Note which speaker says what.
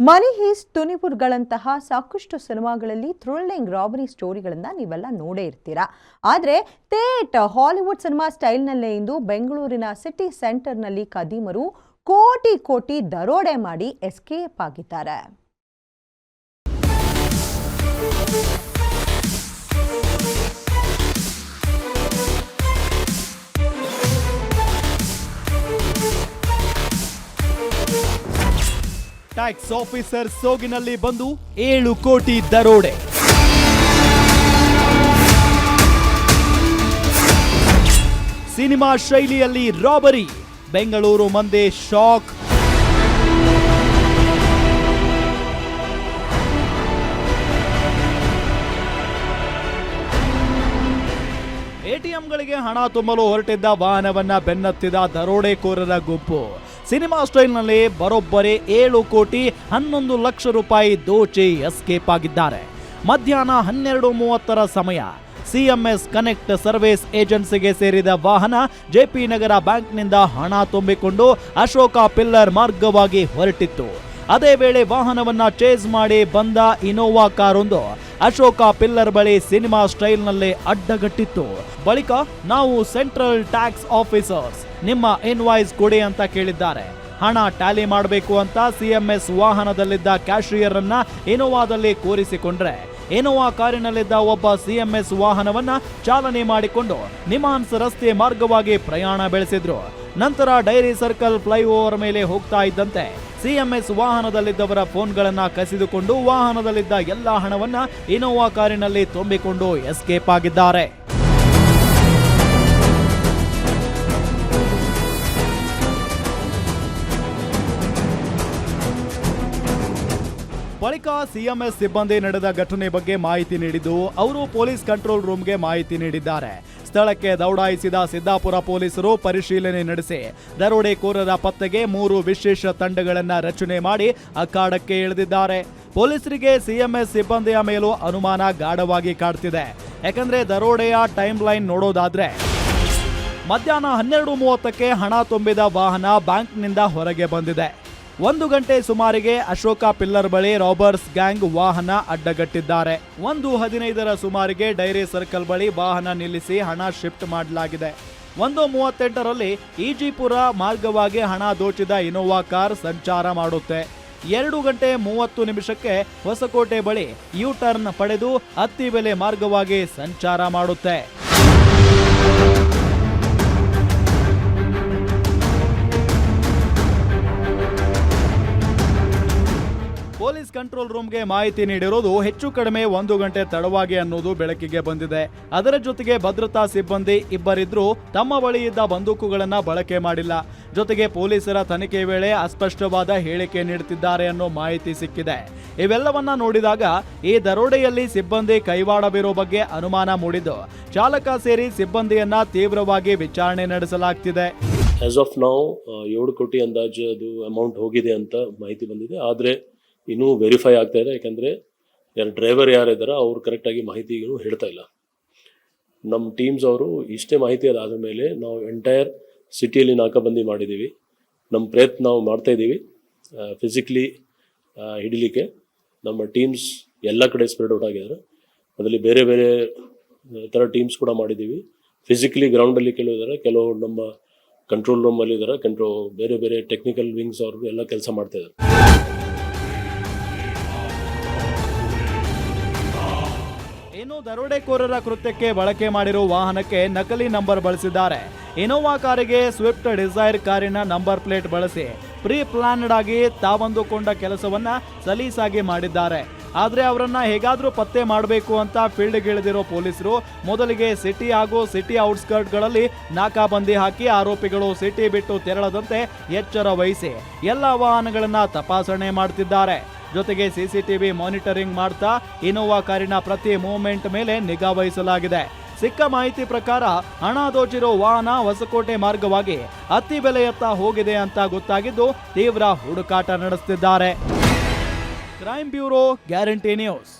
Speaker 1: ಮನಿ ಹೀಸ್ಟ್, ತುನಿಪುರ್ಗಳಂತಹ ಸಾಕಷ್ಟು ಸಿನಿಮಾಗಳಲ್ಲಿ thrilling robbery ಸ್ಟೋರಿಗಳನ್ನು ನೀವೆಲ್ಲ ನೋಡೇ ಇರ್ತೀರಾ. ಆದರೆ ಥೇಟ್ ಹಾಲಿವುಡ್ ಸಿನಿಮಾ ಸ್ಟೈಲ್ನಲ್ಲೇ ಇಂದು ಬೆಂಗಳೂರಿನ ಸಿಟಿ ಸೆಂಟರ್ನಲ್ಲಿ ಖದೀಮರು ಕೋಟಿ ಕೋಟಿ ದರೋಡೆ ಮಾಡಿ ಎಸ್ಕೇಪ್ ಆಗಿದ್ದಾರೆ.
Speaker 2: ಟ್ಯಾಕ್ಸ್ ಆಫೀಸರ್ ಸೋಗಿನಲ್ಲಿ ಬಂದು 7 ಕೋಟಿ ದರೋಡೆ. ಸಿನಿಮಾ ಶೈಲಿಯಲ್ಲಿ ರಾಬರಿ, ಬೆಂಗಳೂರು ಮಂದಿ ಶಾಕ್. ಎಟಿಎಂಗಳಿಗೆ ಹಣ ತುಂಬಲು ಹೊರಟಿದ್ದ ವಾಹನವನ್ನ ಬೆನ್ನತ್ತಿದ ದರೋಡೆಕೋರರ ಗುಂಪು ಸಿನಿಮಾ ಸ್ಟೈಲ್ನಲ್ಲಿ ಬರೋಬ್ಬರಿ 7 ಕೋಟಿ 11 ಲಕ್ಷ ರೂಪಾಯಿ ದೋಚಿ ಎಸ್ಕೇಪ್ ಆಗಿದ್ದಾರೆ. ಮಧ್ಯಾಹ್ನ 12:30 ಸಮಯ ಸಿಎಂಎಸ್ ಕನೆಕ್ಟ್ ಸರ್ವಿಸ್ ಏಜೆನ್ಸಿಗೆ ಸೇರಿದ ವಾಹನ ಜೆಪಿ ನಗರ ಬ್ಯಾಂಕ್ನಿಂದ ಹಣ ತುಂಬಿಕೊಂಡು ಅಶೋಕ ಪಿಲ್ಲರ್ ಮಾರ್ಗವಾಗಿ ಹೊರಟಿತ್ತು. ಅದೇ ವೇಳೆ ವಾಹನವನ್ನ ಚೇಸ್ ಮಾಡಿ ಬಂದ ಇನೋವಾ ಕಾರೊಂದು ಅಶೋಕ ಪಿಲ್ಲರ್ ಬಳಿ ಸಿನಿಮಾ ಸ್ಟೈಲ್ನಲ್ಲೇ ಅಡ್ಡಗಟ್ಟಿತ್ತು. ಬಳಿಕ ನಾವು ಸೆಂಟ್ರಲ್ ಟ್ಯಾಕ್ಸ್ ಆಫೀಸರ್ಸ್, ನಿಮ್ಮ ಇನ್ವಾಯ್ಸ್ ಕೊಡಿ ಅಂತ ಕೇಳಿದ್ದಾರೆ. ಹಣ ಟ್ಯಾಲಿ ಮಾಡಬೇಕು ಅಂತ ಸಿಎಂಎಸ್ ವಾಹನದಲ್ಲಿದ್ದ ಕ್ಯಾಶಿಯರ್ ಅನ್ನ ಇನೋವಾದಲ್ಲಿ ಕೂರಿಸಿಕೊಂಡ್ರೆ ಇನೋವಾ ಕಾರಿನಲ್ಲಿದ್ದ ಒಬ್ಬ ಸಿಎಂಎಸ್ ವಾಹನವನ್ನ ಚಾಲನೆ ಮಾಡಿಕೊಂಡು ನಿಮಾನ್ಸ್ ರಸ್ತೆ ಮಾರ್ಗವಾಗಿ ಪ್ರಯಾಣ ಬೆಳೆಸಿದ್ರು. ನಂತರ ಡೈರಿ ಸರ್ಕಲ್ ಫ್ಲೈಓವರ್ ಮೇಲೆ ಹೋಗ್ತಾ ಇದ್ದಂತೆ ಸಿಎಂಎಸ್ ವಾಹನದಲ್ಲಿದ್ದವರ ಫೋನ್ಗಳನ್ನ ಕಸಿದುಕೊಂಡು ವಾಹನದಲ್ಲಿದ್ದ ಎಲ್ಲಾ ಹಣವನ್ನ ಇನೋವಾ ಕಾರಿನಲ್ಲಿ ತುಂಬಿಕೊಂಡು ಎಸ್ಕೇಪ್ ಆಗಿದ್ದಾರೆ. ಬಳಿಕ ಸಿಎಂಎಸ್ ಸಿಬ್ಬಂದಿ ನಡೆದ ಘಟನೆ ಬಗ್ಗೆ ಮಾಹಿತಿ ನೀಡಿದ್ದು ಅವರು ಪೊಲೀಸ್ ಕಂಟ್ರೋಲ್ ರೂಮ್ಗೆ ಮಾಹಿತಿ ನೀಡಿದ್ದಾರೆ. ಸ್ಥಳಕ್ಕೆ ದೌಡಾಯಿಸಿದ ಸಿದ್ದಾಪುರ ಪೊಲೀಸರು ಪರಿಶೀಲನೆ ನಡೆಸಿ ದರೋಡೆಕೋರರ ಪತ್ತೆಗೆ 3 ವಿಶೇಷ ತಂಡಗಳನ್ನು ರಚನೆ ಮಾಡಿ ಅಖಾಡಕ್ಕೆ ಇಳಿದಿದ್ದಾರೆ. ಪೊಲೀಸರಿಗೆ ಸಿಎಂಎಸ್ ಸಿಬ್ಬಂದಿಯ ಮೇಲೂ ಅನುಮಾನ ಗಾಢವಾಗಿ ಕಾಡ್ತಿದೆ. ಯಾಕಂದ್ರೆ ದರೋಡೆಯ ಟೈಮ್ ಲೈನ್ ನೋಡೋದಾದ್ರೆ ಮಧ್ಯಾಹ್ನ 12:30ಕ್ಕೆ ಹಣ ತುಂಬಿದ ವಾಹನ ಬ್ಯಾಂಕ್ನಿಂದ ಹೊರಗೆ ಬಂದಿದೆ. 1 ಗಂಟೆ ಸುಮಾರಿಗೆ ಅಶೋಕ ಪಿಲ್ಲರ್ ಬಳಿ ರಾಬರ್ಸ್ ಗ್ಯಾಂಗ್ ವಾಹನ ಅಡ್ಡಗಟ್ಟಿದ್ದಾರೆ. 1:15 ಸುಮಾರಿಗೆ ಡೈರಿ ಸರ್ಕಲ್ ಬಳಿ ವಾಹನ ನಿಲ್ಲಿಸಿ ಹಣ ಶಿಫ್ಟ್ ಮಾಡಲಾಗಿದೆ. 1:38ರಲ್ಲಿ ಈಜಿಪುರ ಮಾರ್ಗವಾಗಿ ಹಣ ದೋಚಿದ ಇನೋವಾ ಕಾರ್ ಸಂಚಾರ ಮಾಡುತ್ತೆ. 2 ಗಂಟೆ 30 ನಿಮಿಷಕ್ಕೆ ಹೊಸಕೋಟೆ ಬಳಿ ಯು ಟರ್ನ್ ಪಡೆದು ಅತ್ತಿಬೆಲೆ ಮಾರ್ಗವಾಗಿ ಸಂಚಾರ ಮಾಡುತ್ತೆ. ಪೊಲೀಸ್ ಕಂಟ್ರೋಲ್ ರೂಮ್ಗೆ ಮಾಹಿತಿ ನೀಡಿರೋದು ಹೆಚ್ಚು ಕಡಿಮೆ 1 ಗಂಟೆ ತಡವಾಗಿ ಅನ್ನೋದು ಬೆಳಕಿಗೆ ಬಂದಿದೆ. ಅದರ ಜೊತೆಗೆ ಭದ್ರತಾ ಸಿಬ್ಬಂದಿ ಇಬ್ಬರಿದ್ರು ತಮ್ಮ ಬಳಿ ಇದ್ದ ಬಂದೂಕುಗಳನ್ನ ಬಳಕೆ ಮಾಡಿಲ್ಲ. ಜೊತೆಗೆ ಪೊಲೀಸರ ತನಿಖೆ ವೇಳೆ ಅಸ್ಪಷ್ಟವಾದ ಹೇಳಿಕೆ ನೀಡುತ್ತಿದ್ದಾರೆ ಅನ್ನೋ ಮಾಹಿತಿ ಸಿಕ್ಕಿದೆ. ಇವೆಲ್ಲವನ್ನ ನೋಡಿದಾಗ ಈ ದರೋಡೆಯಲ್ಲಿ ಸಿಬ್ಬಂದಿ ಕೈವಾಡವಿರೋ ಬಗ್ಗೆ ಅನುಮಾನ ಮೂಡಿದ್ದು ಚಾಲಕ ಸೇರಿ ಸಿಬ್ಬಂದಿಯನ್ನ ತೀವ್ರವಾಗಿ ವಿಚಾರಣೆ ನಡೆಸಲಾಗ್ತಿದೆ.
Speaker 3: ಆಸ್ ಆಫ್ ನೌ 7 ಕೋಟಿ ಅಂದಾಜು ಅದು ಅಮೌಂಟ್ ಹೋಗಿದೆ ಅಂತ ಮಾಹಿತಿ ಬಂದಿದೆ. ಆದರೆ ಇನ್ನೂ ವೆರಿಫೈ ಆಗ್ತಾ ಇದೆ. ಯಾಕಂದರೆ ಡ್ರೈವರ್ ಯಾರಿದ್ದಾರೋ ಅವ್ರು ಕರೆಕ್ಟಾಗಿ ಮಾಹಿತಿ ಹೇಳ್ತಾ ಇಲ್ಲ. ನಮ್ಮ ಟೀಮ್ಸ್ ಅವರು ಇಷ್ಟೇ ಮಾಹಿತಿ ಅದಾದ ಮೇಲೆ ನಾವು ಎಂಟೈರ್ ಸಿಟಿಯಲ್ಲಿ ನಾಕಾಬಂದಿ ಮಾಡಿದ್ದೀವಿ. ನಮ್ಮ ಪ್ರಯತ್ನ ನಾವು ಮಾಡ್ತಾ ಇದ್ದೀವಿ ಫಿಸಿಕಲಿ ಹಿಡಿಲಿಕ್ಕೆ. ನಮ್ಮ ಟೀಮ್ಸ್ ಎಲ್ಲ ಕಡೆ ಸ್ಪ್ರೆಡ್ ಔಟ್ ಆಗಿದ್ದಾರೆ. ಅದರಲ್ಲಿ ಬೇರೆ ಬೇರೆ ಥರ ಟೀಮ್ಸ್ ಕೂಡ ಮಾಡಿದ್ದೀವಿ. ಫಿಸಿಕಲಿ ಗ್ರೌಂಡಲ್ಲಿ ಕೆಲವು ಇದ್ದಾರೆ, ಕೆಲವು ನಮ್ಮ ಕಂಟ್ರೋಲ್ ರೂಮಲ್ಲಿ ಇದ್ದಾರೆ, ಬೇರೆ ಬೇರೆ ಟೆಕ್ನಿಕಲ್ ವಿಂಗ್ಸ್ ಅವರು ಎಲ್ಲ ಕೆಲಸ ಮಾಡ್ತಾ ಇದ್ದಾರೆ.
Speaker 2: ಇನ್ನು ದರೋಡೆಕೋರರ ಕೃತ್ಯಕ್ಕೆ ಬಳಕೆ ಮಾಡಿರುವ ವಾಹನಕ್ಕೆ ನಕಲಿ ನಂಬರ್ ಬಳಸಿದ್ದಾರೆ. ಇನೋವಾ ಕಾರಿಗೆ ಸ್ವಿಫ್ಟ್ ಡಿಸೈರ್ ಕಾರಿನ ನಂಬರ್ ಪ್ಲೇಟ್ ಬಳಸಿ ಪ್ರೀ ಪ್ಲಾನ್ಡ್ ಆಗಿ ತಾವಂದುಕೊಂಡ ಕೆಲಸವನ್ನ ಸಲೀಸಾಗಿ ಮಾಡಿದ್ದಾರೆ. ಆದ್ರೆ ಅವರನ್ನ ಹೇಗಾದ್ರೂ ಪತ್ತೆ ಮಾಡಬೇಕು ಅಂತ ಫೀಲ್ಡ್ಗಿಳಿದಿರೋ ಪೊಲೀಸರು ಮೊದಲಿಗೆ ಸಿಟಿ ಹಾಗೂ ಸಿಟಿ ಔಟ್ಸ್ಕರ್ಟ್ಗಳಲ್ಲಿ ನಾಕಾಬಂದಿ ಹಾಕಿ ಆರೋಪಿಗಳು ಸಿಟಿ ಬಿಟ್ಟು ತೆರಳದಂತೆ ಎಚ್ಚರ ವಹಿಸಿ ಎಲ್ಲ ವಾಹನಗಳನ್ನ ತಪಾಸಣೆ ಮಾಡ್ತಿದ್ದಾರೆ. ಜೊತೆಗೆ ಸಿಸಿಟಿವಿ ಮಾನಿಟರಿಂಗ್ ಮಾಡ್ತಾ ಇನೋವಾ ಕಾರಿನ ಪ್ರತಿ ಮೂವ್ಮೆಂಟ್ ಮೇಲೆ ನಿಗಾ ವಹಿಸಲಾಗಿದೆ. ಸಿಕ್ಕ ಮಾಹಿತಿ ಪ್ರಕಾರ ಹಣ ದೋಚಿರೋ ವಾಹನ ಹೊಸಕೋಟೆ ಮಾರ್ಗವಾಗಿ ಅತ್ತಿಬೆಲೆಯತ್ತ ಹೋಗಿದೆ ಅಂತ ಗೊತ್ತಾಗಿದ್ದು ತೀವ್ರ ಹುಡುಕಾಟ ನಡೆಸುತ್ತಿದ್ದಾರೆ. Crime bureau, guarantee news.